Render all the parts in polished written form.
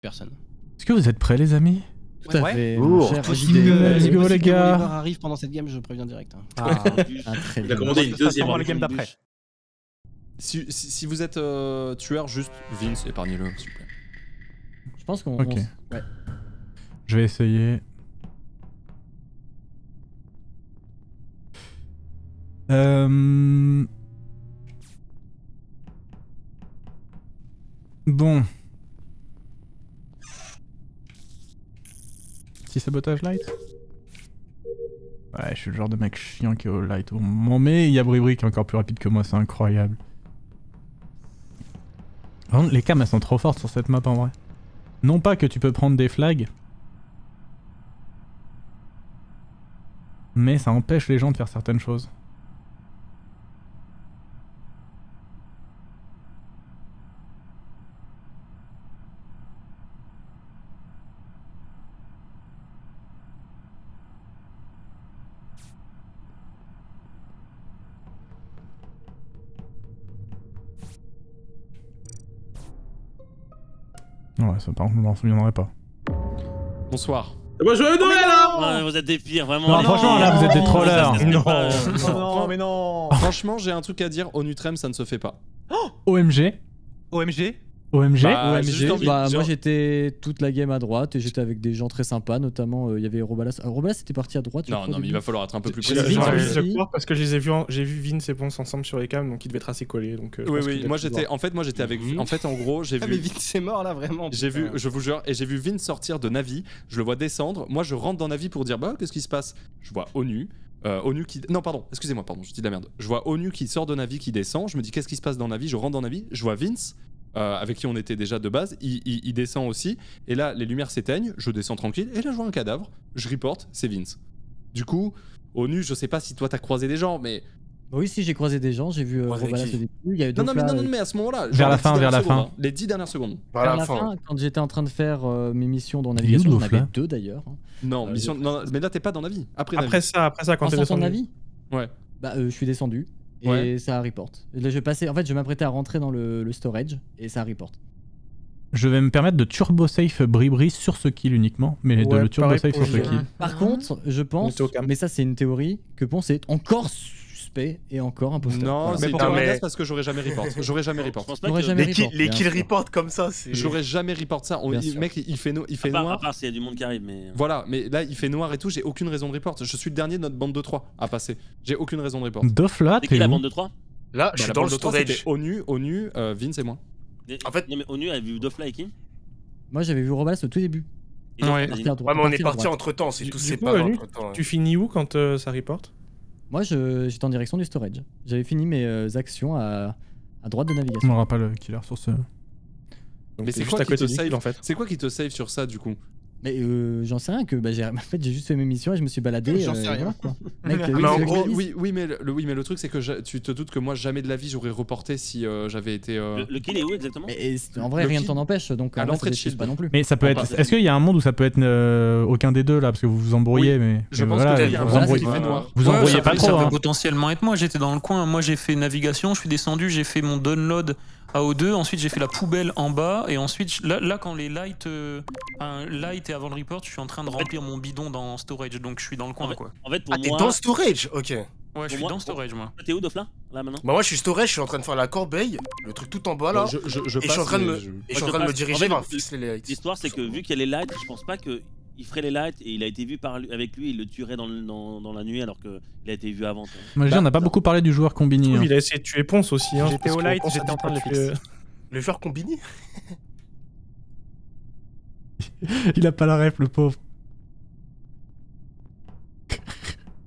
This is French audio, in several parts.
Personne. Est-ce que vous êtes prêts, les amis? Tout à fait. Let's go, les gars. Oliver arrive pendant cette game, je préviens direct. Très Il a bien. commandé une deuxième le game d'après. Si vous êtes tueur, juste Vince, épargnez-le, s'il vous plaît. Je pense qu'on... Ok. Ouais. Je vais essayer. Bon. Petit sabotage light. Ouais, je suis le genre de mec chiant qui est au light au moment, mais il y a Bribri qui est encore plus rapide que moi, c'est incroyable. Par contre, les cams elles sont trop fortes sur cette map en vrai. Non pas que tu peux prendre des flags, mais ça empêche les gens de faire certaines choses. Ouais, ça par contre, je m'en souviendrai pas. Bonsoir. Moi, joyeux Noël, hein. Vous êtes des pires, vraiment. Non, franchement, là, vous êtes des trollers. Non, mais non. Franchement, j'ai un truc à dire, Onutrem, ça ne se fait pas. OMG. OMG. OMG. Bah, j'ai juste envie de Bah, dire- moi j'étais toute la game à droite et j'étais avec des gens très sympas, notamment il y avait Robalas. Robalas était parti à droite. je Non, crois, non, au mais il début. va falloir être un peu plus J'ai- précis. Vince J'ai envie aussi. de le croire parce que j'ai vu Vince et Ponce ensemble sur les cams, donc ils devaient être assez collés. Donc, je Oui, pense oui, qu'il a moi pu j'étais. voir. En fait, moi j'étais avec. En fait, en gros, j'ai Ah mais vu. vite c'est mort là vraiment. J'ai vu, putain. je vous jure, et j'ai vu Vince sortir de Navi, je le vois descendre, moi je rentre dans Navi pour dire bah qu'est-ce qui se passe. Je vois ONU, ONU qui... Non pardon, excusez-moi, pardon, je dis de la merde. Je vois ONU qui sort de Navi, qui descend, je me dis qu'est-ce qui se passe dans Navi, je rentre dans Navi, je vois Vince, avec qui on était déjà de base, il descend aussi, et là les lumières s'éteignent, je descends tranquille, et là je vois un cadavre, je reporte, c'est Vince. Du coup, ONU, je sais pas si toi t'as croisé des gens, mais... Bah oui, si j'ai croisé des gens, j'ai vu Croisé Robalas qui au début. Il y avait Non, non, Dofla, mais à ce moment-là... Vers la fin, vers la fin. Les 10 dernières secondes. vers la fin, quand j'étais en train de faire mes missions dans Il est navigation, où, j'en avais Dofla 2 d'ailleurs. Non, mission... non, mais là t'es pas dans Navi, après Navi. Après ça, quand En t'es sortant de descendu. Navi, Ouais. bah je suis descendu et Ouais. ça report. Et là je passais, en fait je m'apprêtais à rentrer dans le storage et ça report. Je vais me permettre de turbo safe Bribri sur ce kill uniquement, mais de Ouais, le turbo pareil safe pour sur ce Julien. kill. Par contre, je On pense, était au cam. mais ça c'est une théorie, que Ponce est encore suspect et encore imposteur. Non, Voilà. c'est Mais une pourquoi théorie mais- parce que j'aurais jamais report. J'aurais jamais Je report. pense pas J'aurais que... jamais- Les bien kill sûr. reports comme ça, c'est. J'aurais jamais report ça. Bien sûr. Mec, il fait, il fait À noir. part s'il y a du monde qui arrive, mais... Voilà, mais là il fait noir et tout, j'ai aucune raison de report. Je suis le dernier de notre bande de 3 à passer. J'ai aucune raison de report. Dofla, C'est qui t'es la où? bande de 3? Là, je suis la dans bande le de 3, c'était storage. ONU, Vince et moi. En fait- Non mais ONU a vu Dofla et qui? Moi j'avais vu Robalas au tout début. Ils ont Ouais. fait Partir à droite. Ouais, mais on est partir à parti droite. entre temps, c'est Du- tout du séparé coup, entre temps. Tu finis où quand ça reporte? Moi j'étais en direction du storage. J'avais fini mes actions à droite de On navigation. n'aura pas le killer sur ce... Donc Mais t'es c'est juste quoi à qui côté te du save kill en fait. C'est quoi qui te save sur ça du coup? Mais j'en sais rien que bah, en fait j'ai juste fait mes missions et je me suis baladé. J'en sais rien. voilà, quoi. Mec, Mais en c'est gros, le Oui, mais le truc c'est que tu te doutes que moi jamais de la vie j'aurais reporté si j'avais été. Le kill est où exactement? Mais en vrai Le rien ne kill t'en empêche donc à en vrai, l'entrée ça de t'excuse Shield. pas non plus. Mais ça peut On être... passe. Est-ce qu'il y a un monde où ça peut être aucun des deux là? Parce que vous vous embrouillez, mais... Je mais pense voilà, que il y a un vous moment embrouillez, qui fait noir. vous embrouillez pas ça trop, peut hein. potentiellement être moi, j'étais dans le coin. Moi j'ai fait navigation, je suis descendu, j'ai fait mon download à O2, ensuite j'ai fait la poubelle en bas, et ensuite là quand les light et avant le report, je suis en train de remplir mon bidon dans storage, donc je suis dans le coin quoi. En fait pour Ah, t'es moi... dans storage? Ok. Ouais, je suis moi- dans storage moi. T'es où Dofla? Là maintenant? Bah, moi, je suis storage, je suis en train de faire la corbeille, le truc tout en bas là. Bon, je Et je suis passe, en train de mais me, je- et je suis en je train de me passe. diriger En fait, vers fixer les lights. L'histoire c'est que vu qu'il y a les lights, je pense pas que il ferait les lights et il a été vu avec lui, il le tuerait dans la nuit alors qu'il a été vu avant. tu vois. Moi, je dis, on n'a pas beaucoup parlé du joueur combini. hein. Il a essayé de tuer Ponce aussi. Hein, J'étais parce au que light, Ponce a j'étais en dit train de le pas fixer. Le joueur combiné? Il a pas la ref, le pauvre.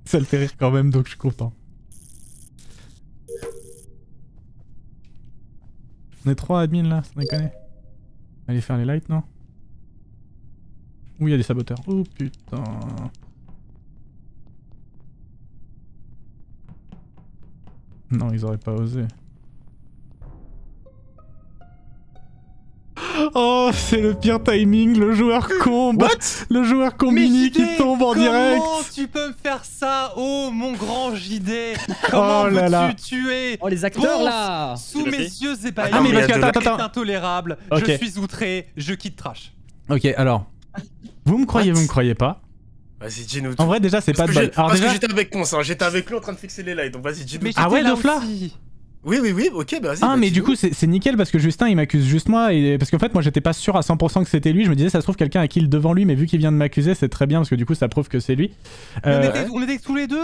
Ça le fait rire quand même, donc je suis content. On est 3 admins là, ça déconne. Allez faire les lights, non? Ouh, il y a des saboteurs. Oh putain. Non, ils auraient pas osé. Oh, c'est le pire timing, le joueur combe. Le joueur combini qui tombe en direct. Comment tu peux me faire ça? Oh mon grand JD! Comment Oh là là. veux-tu tuer? Oh les acteurs Ponce là. Sous C'est mes passé yeux ébahis. Ah, mais parce que c'est attends. intolérable. Ok. Je suis outré, je quitte Trash. Ok, alors. Vous me croyez, vous me croyez pas. Vas-y, dis-nous. En vrai, déjà, c'est pas de bol. Alors Parce déjà... que j'étais avec Ponce, hein. J'étais avec lui en train de fixer les lights, donc vas-y, dis-nous. Ah ouais, Dofla? Oui, ok, bah vas-y. Ah, bah, mais du dis-nous. coup, c'est nickel parce que Justin, il m'accuse juste moi. Et... Parce qu'en fait, moi, j'étais pas sûr à 100% que c'était lui. Je me disais, ça se trouve, quelqu'un a kill devant lui, mais vu qu'il vient de m'accuser, c'est très bien parce que du coup, ça prouve que c'est lui. On était tous les deux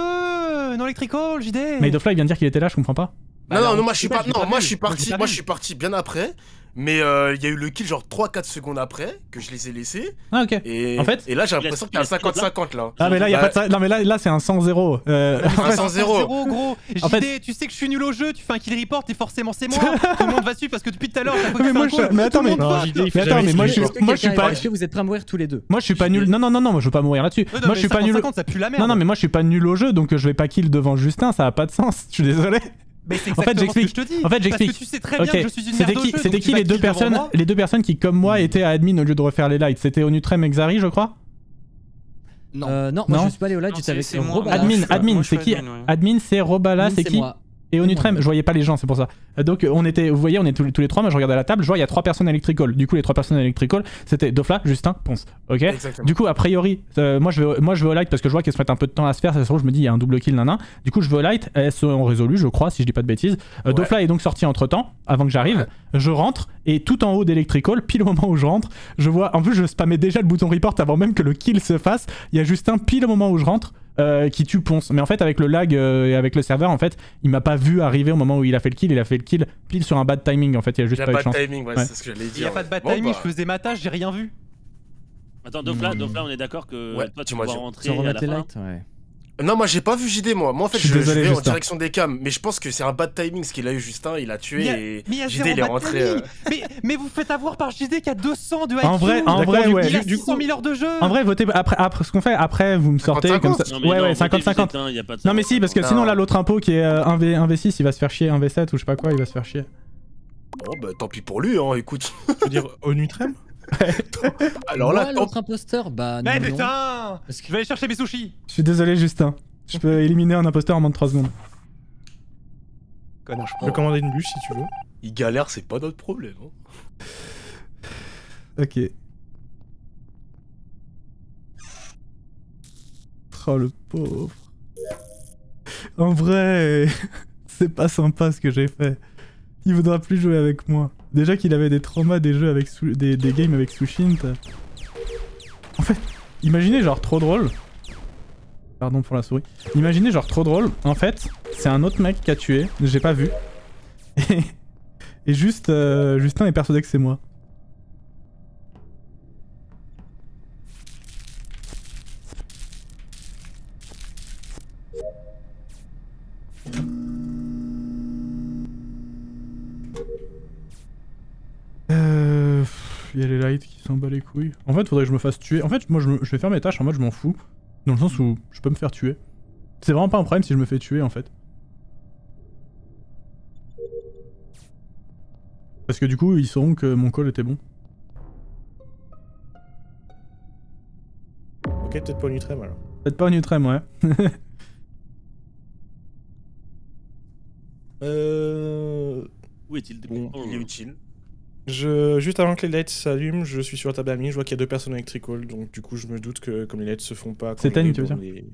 dans Electrical, JD. Mais Dofla, il vient de dire qu'il était là, je comprends pas. Non, moi je suis pas. Non, moi je suis parti bien après. Mais il y a eu le kill genre 3-4 secondes après que je les ai laissés. Ah, ok. Et, En fait, et là j'ai l'impression qu'il y a un 50-50 là. Ah, mais là, il y a pas de ça. Non, mais là, c'est un 100-0. Un 100-0. Gros. En fait- JD, tu sais que je suis nul au jeu, tu fais un kill report et forcément c'est moi. Tout le monde va dessus parce que depuis tout à l'heure, Mais moi, mais attends, mais. Mais attends, mais moi, je suis pas. Est-ce que vous êtes prêts à mourir tous les deux? Moi, je suis pas nul. Non, moi, je veux pas mourir là-dessus. Moi, je suis pas nul. Ça pue la merde. Non, mais moi, je suis pas nul au jeu, donc je vais pas kill devant Justin, ça a pas de sens. Je suis désolé. Mais c'est En fait, exactement ce que j'explique. je te dis. En fait, j'explique. Parce que tu sais très bien que je suis une C'était merde au qui, jeu, c'était donc qui tu vas les deux kill devant personnes, moi. les deux personnes qui, comme moi, étaient à admin au lieu de refaire les lights? C'était Onutrem et Xari, je crois. Non, moi Non. je suis pas allé au live, Non, j'étais avec c'est moi. Robala. Admin, moi, je c'est suis qui? admin, ouais. Admin, c'est Robala, c'est qui? moi. Et Onutrem, je voyais pas les gens, c'est pour ça. Donc on était, vous voyez, on est tous les trois, moi je regardais à la table, je vois il y a 3 personnes Electrical. Du coup les 3 personnes Electrical, c'était Dofla, Justin, Ponce. Ok. Exactement. Du coup a priori, moi je vais au light parce que je vois qu'elles se mettent un peu de temps à se faire, ça se trouve je me dis il y a un double kill nanan. Du coup je vais au light, elles sont résolues je crois si je dis pas de bêtises. Ouais. Dofla est donc sorti entre temps, avant que j'arrive. Ouais. Je rentre et tout en haut d'Electrical, pile au moment où je rentre, je vois, en plus je spammais déjà le bouton report avant même que le kill se fasse. Il y a Justin pile au moment où je rentre. Qui tue Ponce. Mais en fait, avec le lag et avec le serveur, en fait, il m'a pas vu arriver au moment où il a fait le kill. Il a fait le kill pile sur un bad timing. En fait, il y a juste Il y a pas eu de pas chance. de timing, ouais, Ouais. c'est ce que j'allais dire. Il y a pas de bad Bon, timing, bah, je faisais ma tâche, j'ai rien vu. Attends, Dofla, on est d'accord que Ouais, toi tu dis-moi, vas dis-moi. rentrer Sans à la remettre les fin. lights, ouais. Non, moi j'ai pas vu JD, moi. Moi en fait, Je suis je désolé, vais en Justin. direction des cams. Mais je pense que c'est un bad timing ce qu'il a eu, Justin. Il a tué et Mais il y a JD zéro il est bad rentré. timing. Mais vous faites avoir par JD qui a 200 de IQ. En vrai, ouais. Il a 600 000 heures de jeu. En vrai, votez après ce qu'on fait. Après, vous me sortez 50-50. comme ça. Non, mais Ouais, non, ouais, votez 50-50. Justin, y a pas de ça. Non, mais si, parce que Non. sinon, là, l'autre impôt qui est 1v6, il va se faire chier. 1v7 ou je sais pas quoi, il va se faire chier. Bon, bah tant pis pour lui, hein, écoute. Tu veux dire Onutrem? Alors là, Moi, tant l'autre imposteur, bah non. Mais putain, Parce que- je vais aller chercher mes sushis. Je suis désolé, Justin. Je peux éliminer un imposteur en moins de 3 secondes. Je peux commander une bûche si tu veux. il galère, c'est pas notre problème. Hein. Ok. Oh, le pauvre. En vrai, c'est pas sympa ce que j'ai fait. Il voudra plus jouer avec moi. Déjà qu'il avait des traumas des jeux avec des games avec Sushint. En fait, imaginez genre trop drôle. Pardon pour la souris. Imaginez genre trop drôle. En fait, c'est un autre mec qui a tué. J'ai pas vu. Et juste, Justin est persuadé que c'est moi. Il y a les lights qui s'en bat les couilles. En fait, faudrait que je me fasse tuer. En fait, moi, je vais faire mes tâches en mode je m'en fous. Dans le sens où je peux me faire tuer. C'est vraiment pas un problème si je me fais tuer, en fait. Parce que du coup, ils sauront que mon call était bon. Ok, peut-être pas Onutrem alors. Peut-être pas au Nutrem, ouais. Où est-il Bon, Oh, Il est utile. Juste avant que les lights s'allument, je suis sur la table admin, je vois qu'il y a 2 personnes Electrical, donc du coup je me doute que comme les lights se font pas... C'est quand on Ten, est tu veux dans dire les-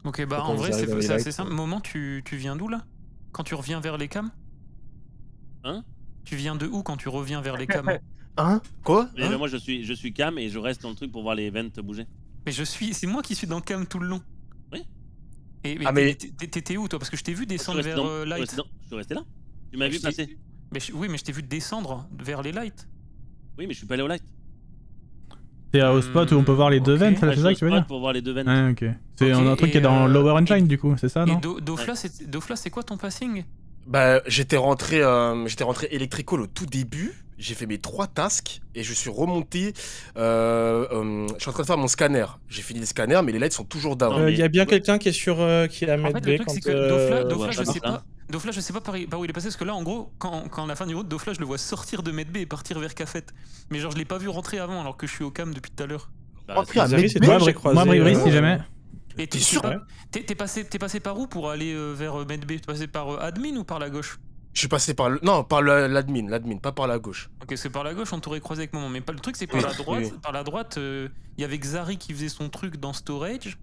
Ok, bah Quand en vous vrai, arrivez dans les c'est assez lights, simple. Moment, tu viens d'où là? Quand tu reviens vers les cams? Hein? Tu viens de où quand tu reviens vers les cams? Hein? Quoi? Mais moi je suis cam et je reste dans le truc pour voir les vents bouger. Mais c'est moi qui suis dans le cam tout le long. Oui. Et Ah, mais- t'étais où toi? Parce que je t'ai vu Je suis descendre resté vers dans- light. je suis resté là. Tu m'as vu passer. Mais oui, mais je t'ai vu descendre vers les lights. Oui, mais je suis pas allé au light. T'es au spot où on peut voir les deux Ok. vents, Ouais, c'est je ça suis que tu veux au spot dire? pour voir les deux vents. Ouais, ok. C'est Ok, un truc qui est dans et, Lower Engine du coup, c'est ça, Et non? Dofla, c'est quoi ton passing? Bah, j'étais rentré Electrical au tout début. J'ai fait mes 3 tasks et je suis remonté. Je suis en train de faire mon scanner. J'ai fini le scanner, mais les lights sont toujours down. Non, Il y a bien Ouais. quelqu'un qui est sur qui est à En fait, Med le B truc, quand... c'est que Dofla, ouais, je sais ça. pas. Dofla, je sais pas par où il est passé, parce que là, en gros, quand à la fin du route, Dofla, je le vois sortir de Medbay et partir vers Cafet. Mais genre, je l'ai pas vu rentrer avant, alors que je suis au cam depuis tout à l'heure. Bah, Oh, c'est- putain, Zari, mais- c'est mais- toi que j'ai croisé. Moi, Bribri, si jamais. Et T'es sûr? t'es passé par où pour aller vers Medbay? T'es passé par admin ou par la gauche? Je suis passé par l'admin, pas par la gauche. Ok, c'est par la gauche, on t'aurait croisé avec Moment. Mais pas le truc, c'est par la droite. Oui. Par la droite, il y avait Xari qui faisait son truc dans Storage.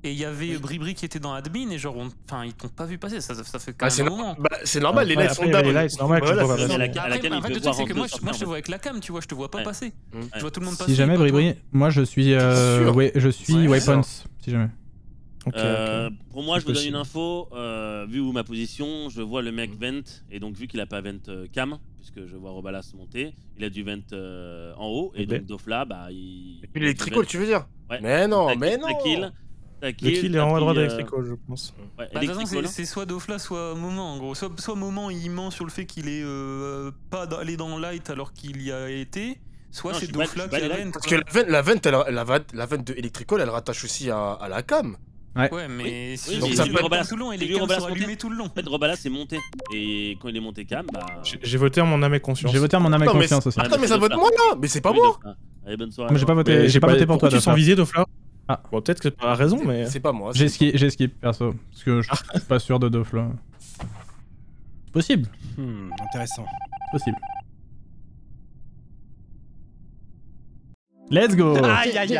Et il y avait Bribri qui était dans admin. Et genre, enfin, ils t'ont pas vu passer. Ça fait quand même un moment. C'est normal, les Après, lights sont il y avait down. les lights, c'est normal que tu Voilà, vois pas c'est passer. Mais à la cam, En il fait, peut le voir truc, c'est que en moi, deux moi, sur je te vois avec la cam, tu vois, je te vois pas Ouais. passer. Mm. Je vois tout le monde passer. Si jamais, pas toi. Bribri, moi je suis. sûr. Ouais, je suis Ouais, Weapons, si jamais. Ok, Pour moi, je C'est vous donne possible. une info. Vu où ma position, je vois le mec vent. Et donc, vu qu'il a pas vent cam, puisque je vois Robalas monter, il a du vent en haut. Et Ok. donc, Dofla, bah, il. Puis l'électrical, tu veux dire? Ouais. Mais non, Ta mais kill, non. ta Le kill est en haut à droite d'Electrical, je pense. Ouais, Bah, de toute façon, Electrical. c'est soit Dofla, soit Moment en gros. Soit Moment il ment sur le fait qu'il est pas allé dans Light alors qu'il y a été, soit Non, c'est je suis pas- Dofla je qui suis a pas vent. Parce que la vent de Electrical, elle rattache aussi à la cam. Ouais, mais Oui, si mais j'ai ça vu peut être- Robalas tout le long et j'ai les vu cams sont Robalas allumés monter. tout le long. En fait, Robalas est monté. Et quand il est monté cam, bah. J'ai voté en mon âme et conscience. J'ai voté à mon âme et Attends, mais confiance aussi. Ah, Attends, mais ça c'est vote moi là. Mais c'est pas Oui, moi. Dofla. Allez, bonne soirée. Moi j'ai pas voté, Mais j'ai pas voté pour toi. pourquoi tu sens Dofla. visé, Dofla Ah. Bon, peut-être que t'as pas raison, mais. C'est pas moi. J'ai skip perso, parce que je suis pas sûr de Dofla. C'est possible, Intéressant. c'est possible. Let's go. Aïe aïe aïe.